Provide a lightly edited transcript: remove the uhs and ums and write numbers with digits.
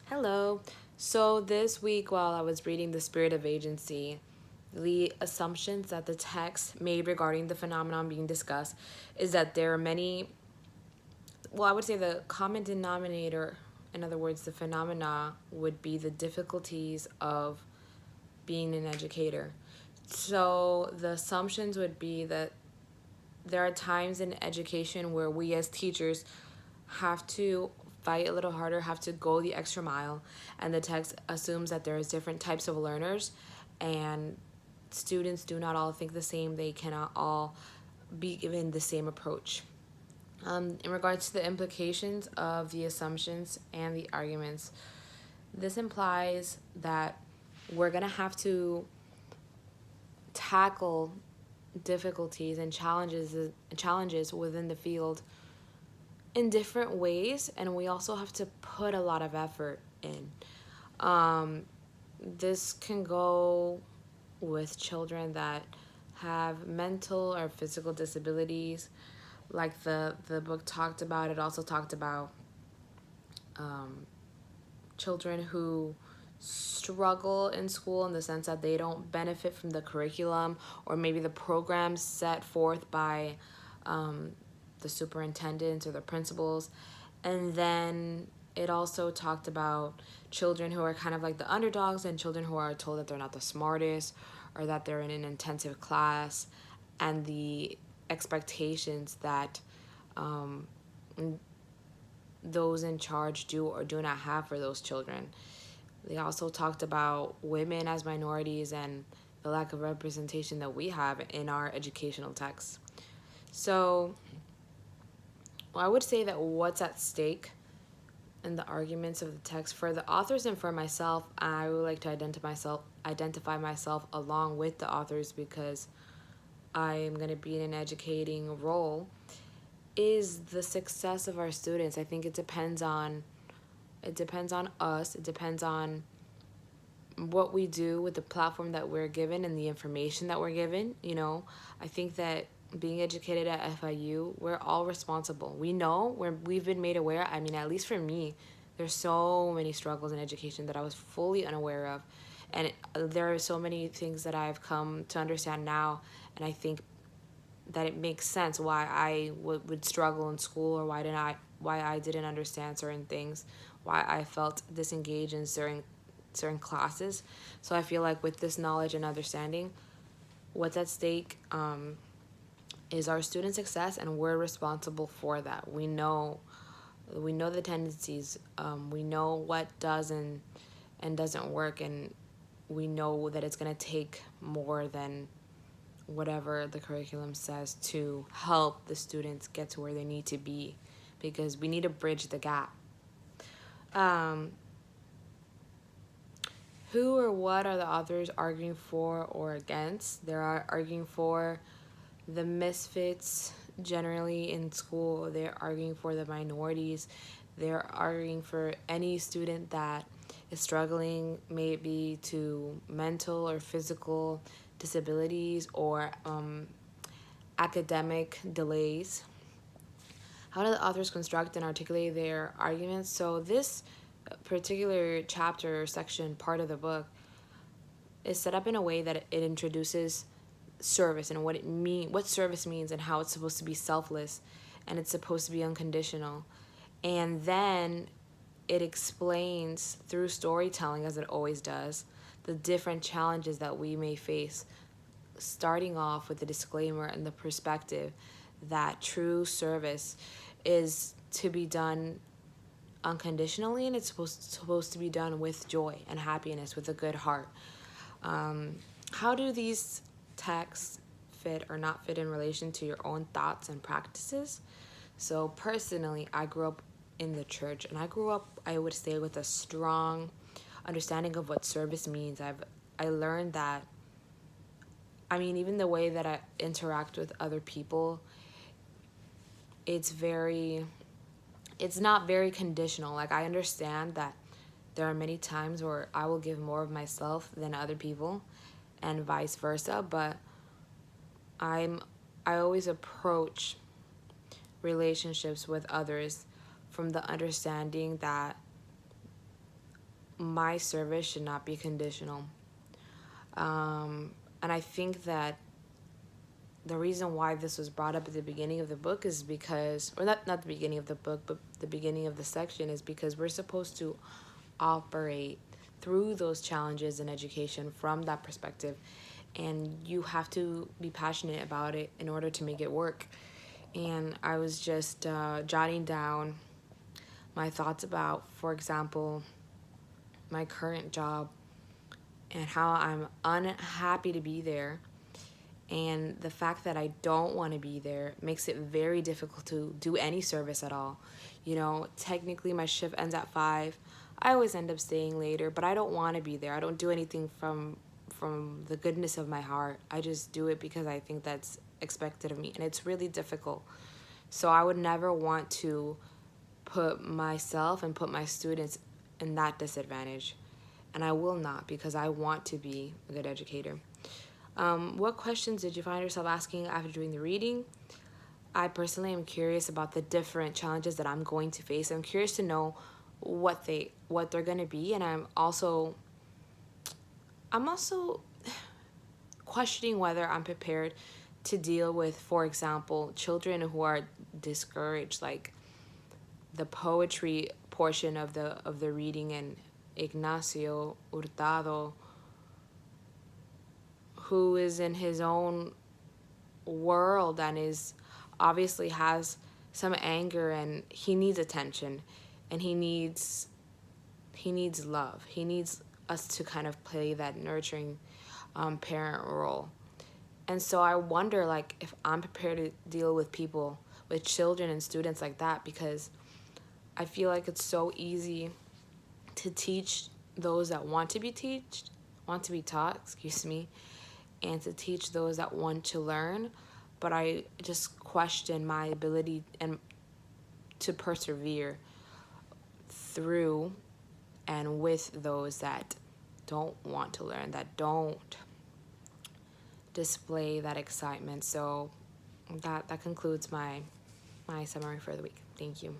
Hello. So this week, while I was reading The Spirit of Agency, the assumptions that the text made regarding the phenomenon being discussed is that there are many, well, I would say the common denominator, in other words, the phenomena would be the difficulties of being an educator. So the assumptions would be that there are times in education where we as teachers have to fight a little harder, have to go the extra mile, and the text assumes that there's different types of learners, and students do not all think the same. They cannot all be given the same approach. In regards to the implications of the assumptions and the arguments, this implies that we're gonna have to tackle difficulties and challenges within the field in different ways, and we also have to put a lot of effort in. um, this can go with children that have mental or physical disabilities, like the book talked about. It also talked about um, children who struggle in school in the sense that they don't benefit from the curriculum or maybe the programs set forth by um, the superintendents or the principals. And then it also talked about children who are kind of like the underdogs and children who are told that they're not the smartest or that they're in an intensive class, and the expectations that um, those in charge do or do not have for those children. They also talked about women as minorities and the lack of representation that we have in our educational texts. So, well, I would say that what's at stake in the arguments of the text for the authors and for myself, I would like to identify myself along with the authors because I am going to be in an educating role, is the success of our students. I think it depends on us. It depends on what we do with the platform that we're given and the information that we're given. I think that being educated at FIU, we're all responsible. We've been made aware. I mean, at least for me, there's so many struggles in education that I was fully unaware of. And there are so many things that I've come to understand now. And I think that it makes sense why I would struggle in school, or why I didn't understand certain things, why I felt disengaged in certain classes. So I feel like with this knowledge and understanding, what's at stake is our student success, and we're responsible for that. We know the tendencies. We know what does and doesn't work, and we know that it's gonna take more than whatever the curriculum says to help the students get to where they need to be, because we need to bridge the gap. Um, who or what are the authors arguing for or against? They are arguing for the misfits generally in school. They're arguing for the minorities. They're arguing for any student that is struggling, maybe to mental or physical disabilities or academic delays. How do the authors construct and articulate their arguments? So this particular chapter or section, part of the book, is set up in a way that it introduces service and what service means, and how it's supposed to be selfless and it's supposed to be unconditional. And then it explains through storytelling, as it always does, the different challenges that we may face, starting off with the disclaimer and the perspective that true service is to be done unconditionally, and it's supposed to be done with joy and happiness, with a good heart. How do these texts fit or not fit in relation to your own thoughts and practices? So personally, I grew up in the church, and I grew up, I would say, with a strong understanding of what service means. I learned that, I mean, even the way that I interact with other people, it's very it's not very conditional. Like, I understand that there are many times where I will give more of myself than other people, and vice versa, but I'm I always approach relationships with others from the understanding that my service should not be conditional. And I think that the reason why this was brought up at the beginning of the book is because, or not the beginning of the book, but the beginning of the section, is because we're supposed to operate through those challenges in education from that perspective. And you have to be passionate about it in order to make it work. And I was just jotting down my thoughts about, for example, my current job and how I'm unhappy to be there. And the fact that I don't want to be there makes it very difficult to do any service at all. You know, technically my shift ends at 5. I always end up staying later, but I don't want to be there. I don't do anything from the goodness of my heart. I just do it because I think that's expected of me, and it's really difficult. So I would never want to put myself and put my students in that disadvantage. And I will not, because I want to be a good educator. What questions did you find yourself asking after doing the reading? I personally am curious about the different challenges that I'm going to face. I'm curious to know what they're going to be, and I'm also questioning whether I'm prepared to deal with, for example, children who are discouraged, like the poetry portion of the reading, and Ignacio Hurtado, who is in his own world and is obviously has some anger, and he needs attention, and he needs love. He needs us to kind of play that nurturing parent role. And so I wonder, like, if I'm prepared to deal with people, with children and students like that, because I feel like it's so easy to teach those that want to be taught, and to teach those that want to learn. But I just question my ability and to persevere through and with those that don't want to learn, that don't display that excitement. So that concludes my summary for the week. Thank you.